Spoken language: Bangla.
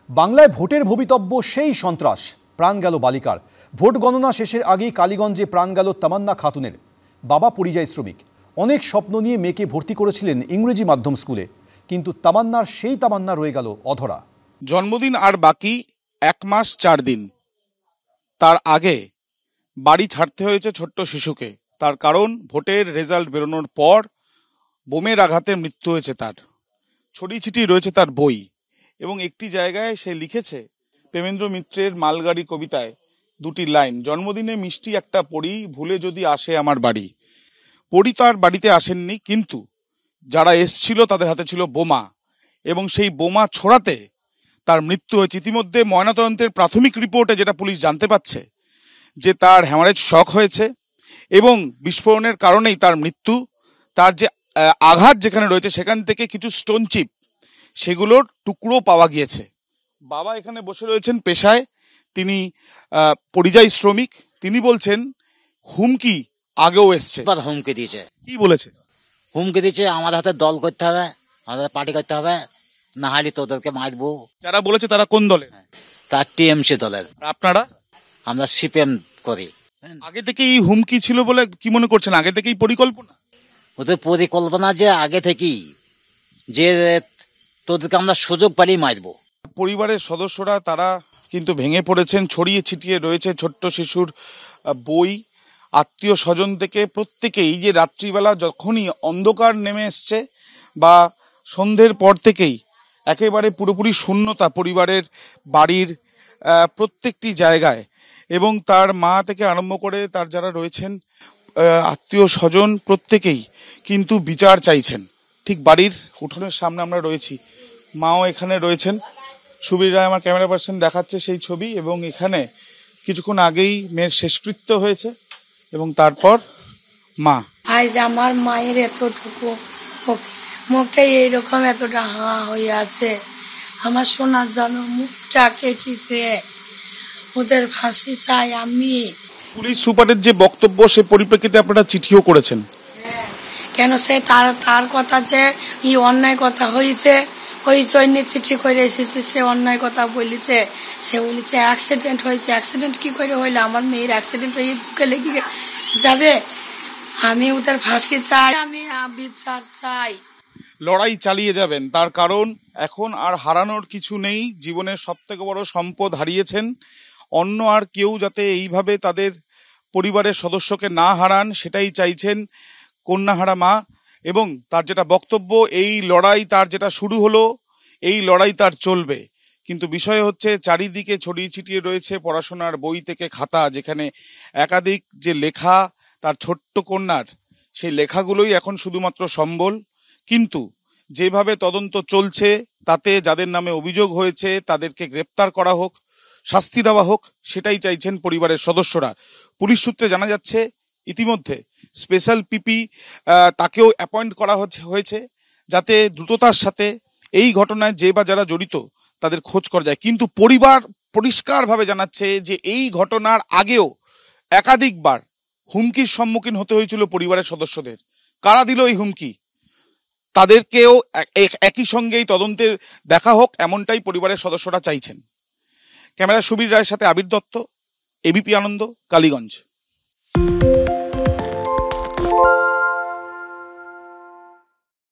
বাংলায় ভোটের ভবিতব্য সেই সন্ত্রাস, প্রাণ গেল বালিকার। ভোট গণনা শেষের আগেই কালীগঞ্জে প্রাণ গেল তামান্না খাতুনের। বাবা পরিযায়ী শ্রমিক, অনেক স্বপ্ন নিয়ে মেয়েকে ভর্তি করেছিলেন ইংরেজি মাধ্যম স্কুলে, কিন্তু তামান্নার সেই তামান্না রয়ে গেল অধরা। জন্মদিন আর বাকি 1 মাস 4 দিন। তার আগে বাড়ি ছাড়তে হয়েছে ছোট্ট শিশুকে। তার কারণ ভোটের রেজাল্ট বেরোনোর পর বোমের আঘাতে মৃত্যু হয়েছে তার। ছড়িয়ে ছিটিয়ে রয়েছে তার বই, এবং একটি জায়গায় সে লিখেছে প্রেমেন্দ্র মিত্রের মালগাড়ি কবিতায় 2টি লাইন, জন্মদিনে মিষ্টি একটা পড়ি, ভুলে যদি আসে আমার বাড়ি। পড়ি তার বাড়িতে আসেননি, কিন্তু যারা এসছিল তাদের হাতে ছিল বোমা, এবং সেই বোমা ছোড়াতে তার মৃত্যু হয়েছে। ইতিমধ্যে ময়নাতদন্তের প্রাথমিক রিপোর্টে যেটা পুলিশ জানতে পারছে যে তার হ্যামারেজ শক হয়েছে এবং বিস্ফোরণের কারণেই তার মৃত্যু। তার যে আঘাত যেখানে রয়েছে সেখান থেকে কিছু স্টোন চিপ, সেগুলোর টুকরো পাওয়া গিয়েছে। বাবা এখানে বসে রয়েছেন, পেশায় তিনি পরিযায়ী শ্রমিক। তিনি বলছেন হুমকি আগেও এসছে। হুমকি দিয়েছে। কি বলেছে? হুমকি দিয়েছে আমাদের হাতে দল করতে হবে, আমাদের পার্টি করতে হবে, না হলে তোদেরকে মারবো। যারা বলেছে তারা কোন দলের? তার টিএমসি দলের। আপনারা? আমরা সিপিএম করি। আগে থেকে এই হুমকি ছিল বলে কি মনে করছেন? আগে থেকেই পরিকল্পনা? ওদের পরিকল্পনা যে আগে থেকেই, যে তোদেরকে আমরা সুযোগ পালিয়ে মারবো। পরিবারের সদস্যরা তারা কিন্তু ভেঙে পড়েছেন। ছড়িয়ে ছিটিয়ে রয়েছে ছোট্ট শিশুর বই। আত্মীয় স্বজন থেকে প্রত্যেকেই, যে রাত্রিবেলা যখনই অন্ধকার নেমে এসছে বা সন্ধ্যের পর থেকেই একেবারে পুরোপুরি শূন্যতা পরিবারের বাড়ির প্রত্যেকটি জায়গায়, এবং তার মা থেকে আরম্ভ করে তার যারা রয়েছেন আত্মীয় স্বজন প্রত্যেকেই কিন্তু বিচার চাইছেন। ঠিক বাড়ির উঠোনের সামনে আমরা রয়েছি, মাও এখানে রয়েছেন। সুবীর রায় আমার ক্যামেরা পার্সন দেখাচ্ছে সেই ছবি, এবং এখানে কিছুক্ষণ আগেই মেয়ের শেষকৃত্য হয়েছে, এবং তারপর মা। আজ আমার মায়ের এতটুকু মুখে এইরকম এতটা হা হয়ে আছে, আমার সোনার জানো মুখটা কেটেছে, ওদের ফাঁসি চাই আমি। পুলিশ সুপারের যে বক্তব্য, সে পরিপ্রেক্ষিতে আপনারা চিঠিও করেছেন। কেন সে তার কথা যে এই অন্যায় কথা হয়েছে, ওই জন্য চিঠি করে এসেছে। সে অন্যায় কথা বলেছে, সে বলেছে অ্যাক্সিডেন্ট হয়েছে। অ্যাক্সিডেন্ট কি করে হইলো? আমার মেয়ের অ্যাক্সিডেন্ট হয়ে বুকে লেগে যাবে। আমি ওদের ফাঁসি চাই, আমি বিচার চাই। লড়াই চালিয়ে যাবেন, তার কারণ এখন আর হারানোর কিছু নেই। জীবনের সব থেকে বড় সম্পদ হারিয়েছেন। অন্য আর কেউ যাতে এইভাবে তাদের পরিবারের সদস্যকে না হারান, সেটাই চাইছেন কন্যাহারা মা। এবং তার যেটা বক্তব্য, এই লড়াই তার যেটা শুরু হলো, এই লড়াই তার চলবে। কিন্তু বিষয় হচ্ছে চারিদিকে ছড়িয়ে ছিটিয়ে রয়েছে পড়াশোনার বই থেকে খাতা, যেখানে একাধিক যে লেখা তার ছোট্ট কন্যার, সেই লেখাগুলোই এখন শুধুমাত্র সম্বল। কিন্তু যেভাবে তদন্ত চলছে তাতে যাদের নামে অভিযোগ হয়েছে তাদেরকে গ্রেপ্তার করা হোক, শাস্তি দেওয়া হোক, সেটাই চাইছেন পরিবারের সদস্যরা। পুলিশ সূত্রে জানা যাচ্ছে ইতিমধ্যে স্পেশাল পিপি তাকেও অ্যাপয়েন্ট করা হয়েছে, যাতে দ্রুততার সাথে এই ঘটনায় যে বা যারা জড়িত তাদের খোঁজ করা যায়। কিন্তু পরিবার পরিষ্কারভাবে জানাচ্ছে যে এই ঘটনার আগেও একাধিকবার হুমকির সম্মুখীন হতে হয়েছিল পরিবারের সদস্যদের। কারা দিল এই হুমকি? তাদেরকেও একই সঙ্গেই তদন্তের দেখা হোক, এমনটাই পরিবারের সদস্যরা চাইছেন। ক্যামেরা সুবীর রায়ের সাথে আবির দত্ত, এবিপি আনন্দ, কালীগঞ্জ।